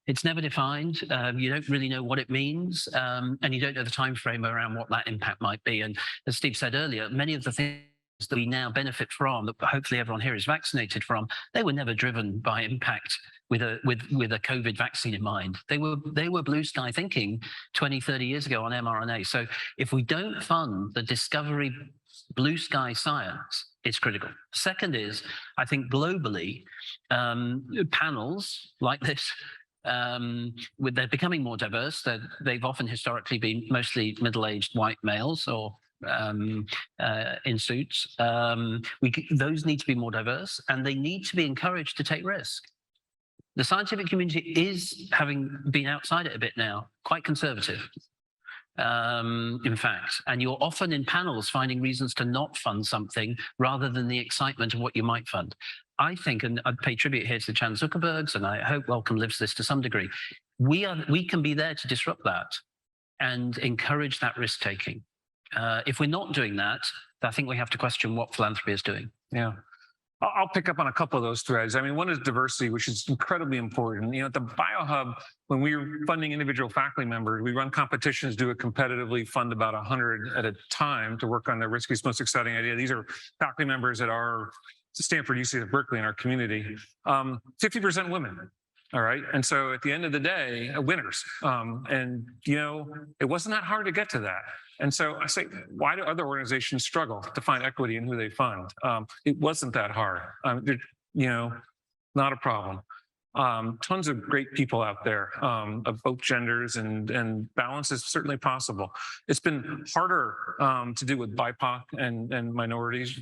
it's never defined. You don't really know what it means, and you don't know the time frame around what that impact might be. And as Steve said earlier, many of the things that we now benefit from, that hopefully everyone here is vaccinated from, they were never driven by impact with a COVID vaccine in mind. They were blue sky thinking 20, 30 years ago on mRNA. So if we don't fund the discovery blue sky science is critical. Second is, I think globally, panels like this, they're becoming more diverse. They've often historically been mostly middle-aged white males or in suits. Those need to be more diverse, and they need to be encouraged to take risk. The scientific community is, having been outside it a bit now, quite conservative. In fact, and you're often in panels finding reasons to not fund something rather than the excitement of what you might fund. I think, and I'd pay tribute here to Chan Zuckerberg's, and I hope Wellcome lives this to some degree, we can be there to disrupt that and encourage that risk taking. If we're not doing that, I think we have to question what philanthropy is doing. Yeah. I'll pick up on a couple of those threads. I mean, one is diversity, which is incredibly important. You know, at the BioHub, when we were funding individual faculty members, we run competitions, do it competitively, fund about 100 at a time to work on their riskiest, most exciting idea. These are faculty members at our Stanford, UC, Berkeley in our community. 50% women. All right. And so at the end of the day, winners. And, you know, it wasn't that hard to get to that. And so I say, why do other organizations struggle to find equity in who they fund? It wasn't that hard. You know, not a problem. Tons of great people out there of both genders, and balance is certainly possible. It's been harder to do with BIPOC and minorities.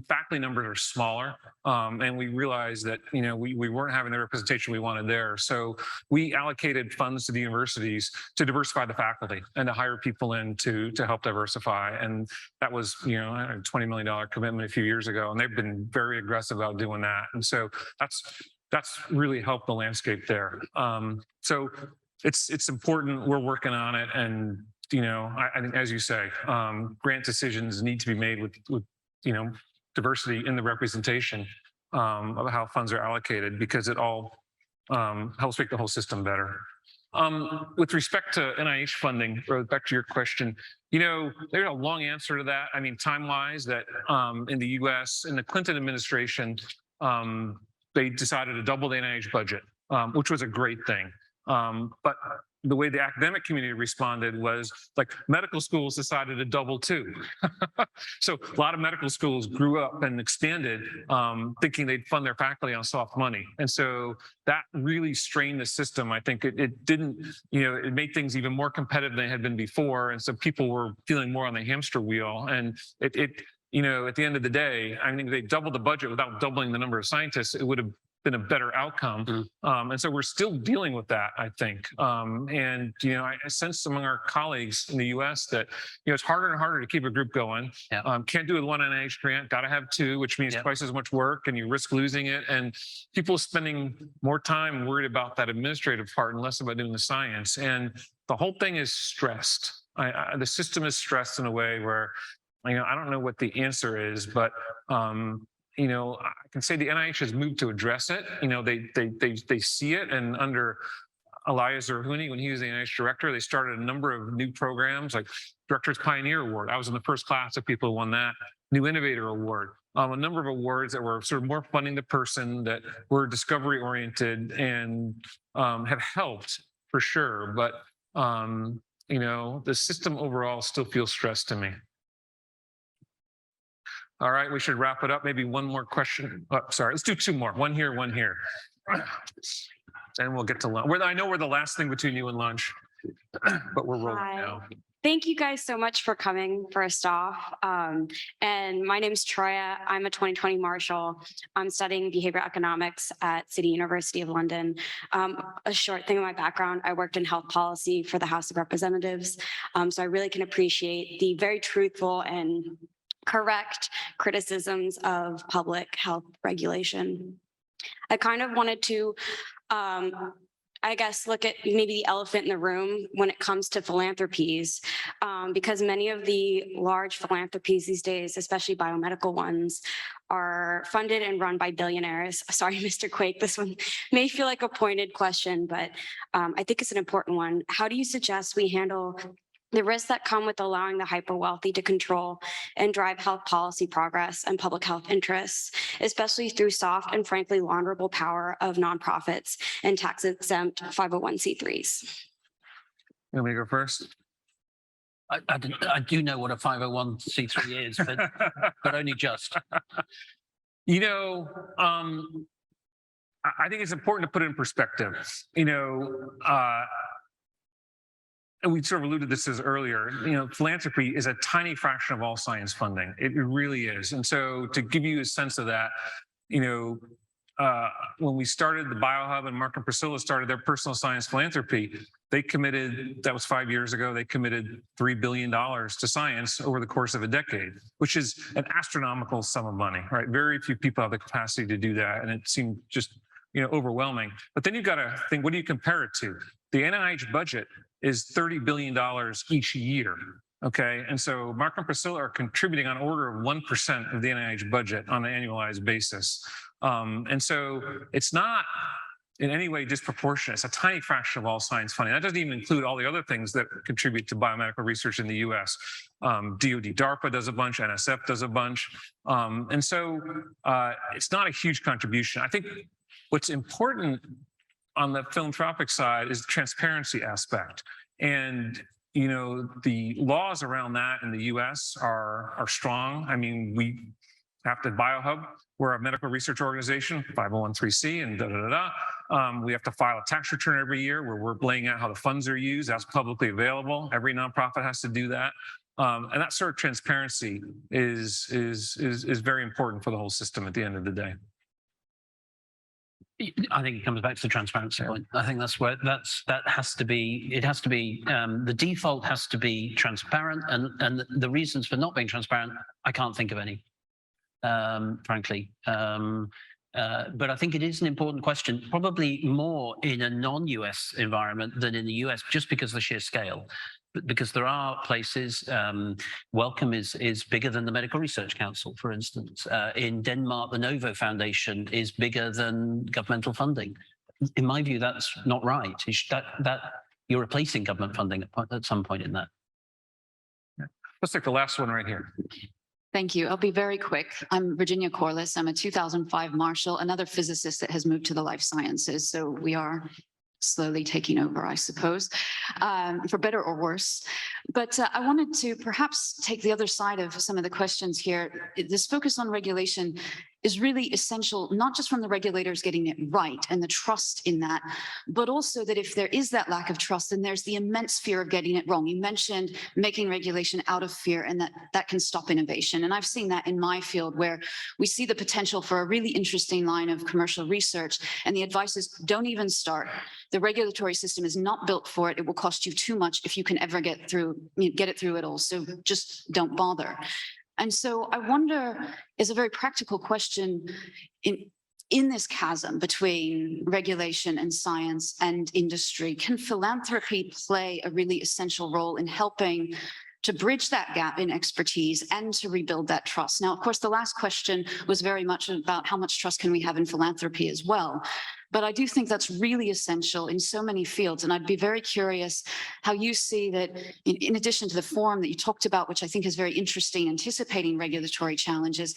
Faculty numbers are smaller, and we realized that, you know, we weren't having the representation we wanted there. So we allocated funds to the universities to diversify the faculty and to hire people in to help diversify. And that was, you know, a $20 million commitment a few years ago, and they've been very aggressive about doing that. And so that's really helped the landscape there. So it's important. We're working on it. And, you know, I think, as you say, grant decisions need to be made with, you know, diversity in the representation of how funds are allocated, because it all helps make the whole system better. With respect to NIH funding, back to your question, you know, there's a long answer to that. I mean, time-wise, that in the US, in the Clinton administration, they decided to double the NIH budget, which was a great thing. But the way the academic community responded was, like, medical schools decided to double too. So a lot of medical schools grew up and expanded, thinking they'd fund their faculty on soft money. And so that really strained the system. I think it didn't, you know, it made things even more competitive than it had been before. And so people were feeling more on the hamster wheel. And you know, at the end of the day, I think they doubled the budget without doubling the number of scientists. It would have been a better outcome. And so we're still dealing with that, I think. And, you know, I sense among our colleagues in the US that, you know, it's harder and harder to keep a group going. Can't do it with one NIH grant, got to have two, which means twice as much work, and you risk losing it. And people spending more time worried about that administrative part and less about doing the science. And the whole thing is stressed. The system is stressed in a way where, you know, I don't know what the answer is, but you know, I can say the NIH has moved to address it. You know, they see it, and under Elias Zerhouni, when he was the NIH director, they started a number of new programs, like Director's Pioneer Award. I was in the first class of people who won that. New Innovator Award. A number of awards that were sort of more funding the person, that were discovery oriented, and have helped for sure. But you know, the system overall still feels stressed to me. All right, we should wrap it up. Maybe one more question. Oh, sorry, let's do two more. One here, one here. And we'll get to lunch. I know we're the last thing between you and lunch, but we're rolling now. Thank you guys so much for coming, first off. And my name's Troya. I'm a 2020 Marshall. I'm studying behavioral economics at City University of London. A short thing of my background, I worked in health policy for the House of Representatives. So I really can appreciate the very truthful and correct criticisms of public health regulation. I kind of wanted to, I guess, look at maybe the elephant in the room when it comes to philanthropies, because many of the large philanthropies these days, especially biomedical ones, are funded and run by billionaires. Sorry, Mr. Quake, this one may feel like a pointed question, but I think it's an important one. How do you suggest we handle the risks that come with allowing the hyper-wealthy to control and drive health policy progress and public health interests, especially through soft and frankly launderable power of nonprofits and tax-exempt 501c3s? You want me to go first? I do know what a 501c3 is, but only just. You know, I think it's important to put it in perspective. You know, and we sort of alluded to this earlier, you know, philanthropy is a tiny fraction of all science funding. It really is. And so to give you a sense of that, you know, when we started the BioHub and Mark and Priscilla started their personal science philanthropy, they committed, that was 5 years ago, they committed $3 billion to science over the course of a decade, which is an astronomical sum of money, right? Very few people have the capacity to do that. And it seemed just, you know, overwhelming. But then you've got to think, what do you compare it to? The NIH budget is $30 billion each year. Okay. And so Mark and Priscilla are contributing on order of 1% of the NIH budget on an annualized basis. And so it's not in any way disproportionate. It's a tiny fraction of all science funding. That doesn't even include all the other things that contribute to biomedical research in the US. DoD, DARPA does a bunch, NSF does a bunch. And so it's not a huge contribution. I think what's important on the philanthropic side is the transparency aspect. And, you know, the laws around that in the US are strong. I mean, we have to BioHub, we're a medical research organization, 501(c)(3) and we have to file a tax return every year where we're laying out how the funds are used. That's publicly available. Every nonprofit has to do that. And that sort of transparency is very important for the whole system at the end of the day. I think it comes back to the transparency point. I think that's where that has to be. It has to be the default has to be transparent, and the reasons for not being transparent, I can't think of any, frankly. But I think it is an important question, probably more in a non-US environment than in the US, just because of the sheer scale. Because there are places, Wellcome is bigger than the Medical Research Council, for instance. In Denmark, the Novo Foundation is bigger than governmental funding. In my view, that's not right. That you're replacing government funding at some point in that. Let's take the last one right here. Thank you. I'll be very quick. I'm Virginia Corliss. I'm a 2005 Marshall, another physicist that has moved to the life sciences. So we are slowly taking over, I suppose, for better or worse. But I wanted to perhaps take the other side of some of the questions here. This focus on regulation is really essential, not just from the regulators getting it right and the trust in that, but also that if there is that lack of trust, then there's the immense fear of getting it wrong. You mentioned making regulation out of fear, and that can stop innovation. And I've seen that in my field where we see the potential for a really interesting line of commercial research, and the advice is don't even start. The regulatory system is not built for it. It will cost you too much if you can ever get it through it all. So just don't bother. And so I wonder, is a very practical question, in this chasm between regulation and science and industry, can philanthropy play a really essential role in helping to bridge that gap in expertise and to rebuild that trust? Now, of course, the last question was very much about how much trust can we have in philanthropy as well. But I do think that's really essential in so many fields. And I'd be very curious how you see that, in addition to the forum that you talked about, which I think is very interesting, anticipating regulatory challenges,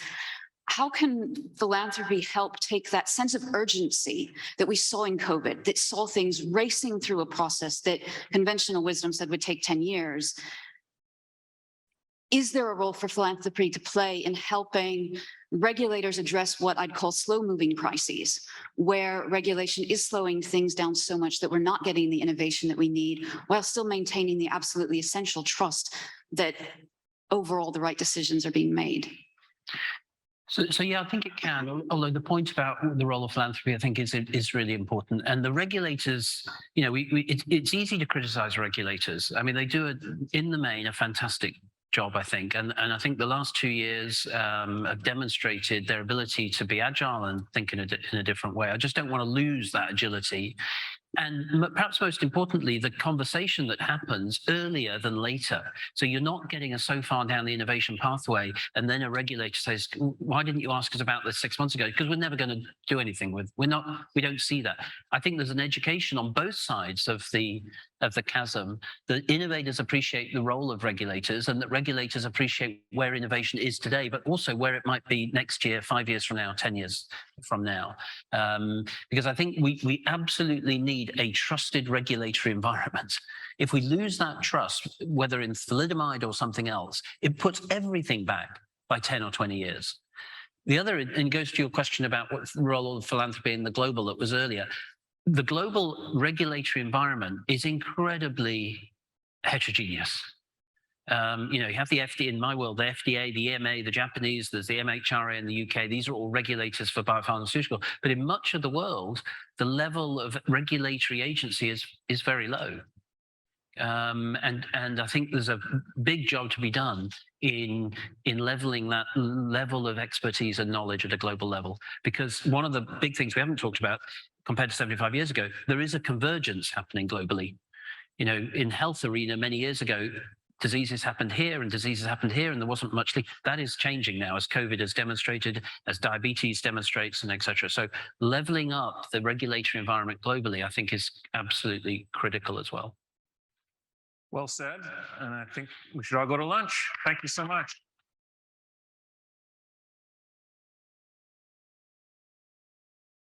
how can philanthropy help take that sense of urgency that we saw in COVID, that saw things racing through a process that conventional wisdom said would take 10 years? Is there a role for philanthropy to play in helping regulators address what I'd call slow-moving crises, where regulation is slowing things down so much that we're not getting the innovation that we need, while still maintaining the absolutely essential trust that overall the right decisions are being made? So yeah, I think it can. Although the point about the role of philanthropy, I think, is really important. And the regulators, you know, it's easy to criticize regulators. I mean, they do in the main a fantastic job, I think. And I think the last 2 years have demonstrated their ability to be agile and think in a different way. I just don't want to lose that agility. And perhaps most importantly, the conversation that happens earlier than later. So you're not getting us so far down the innovation pathway, and then a regulator says, why didn't you ask us about this 6 months ago? Because we're never going to do anything with, we don't see that. I think there's an education on both sides of the chasm, that innovators appreciate the role of regulators, and that regulators appreciate where innovation is today, but also where it might be next year, 5 years from now, 10 years from now. Because I think we absolutely need need a trusted regulatory environment. If we lose that trust, whether in thalidomide or something else, it puts everything back by 10 or 20 years. The other, and goes to your question about what the role of philanthropy in the global that was earlier, the global regulatory environment is incredibly heterogeneous. You have the FDA, in my world, the FDA, the EMA, the Japanese, there's the MHRA in the UK. These are all regulators for biopharmaceutical. But in much of the world, the level of regulatory agency is very low. And I think there's a big job to be done in leveling that level of expertise and knowledge at a global level. Because one of the big things we haven't talked about compared to 75 years ago, there is a convergence happening globally. In health arena many years ago, diseases happened here and diseases happened here, and there wasn't much. That is changing now, as COVID has demonstrated, as diabetes demonstrates, and et cetera. So leveling up the regulatory environment globally, I think, is absolutely critical as well. Well said. And I think we should all go to lunch. Thank you so much.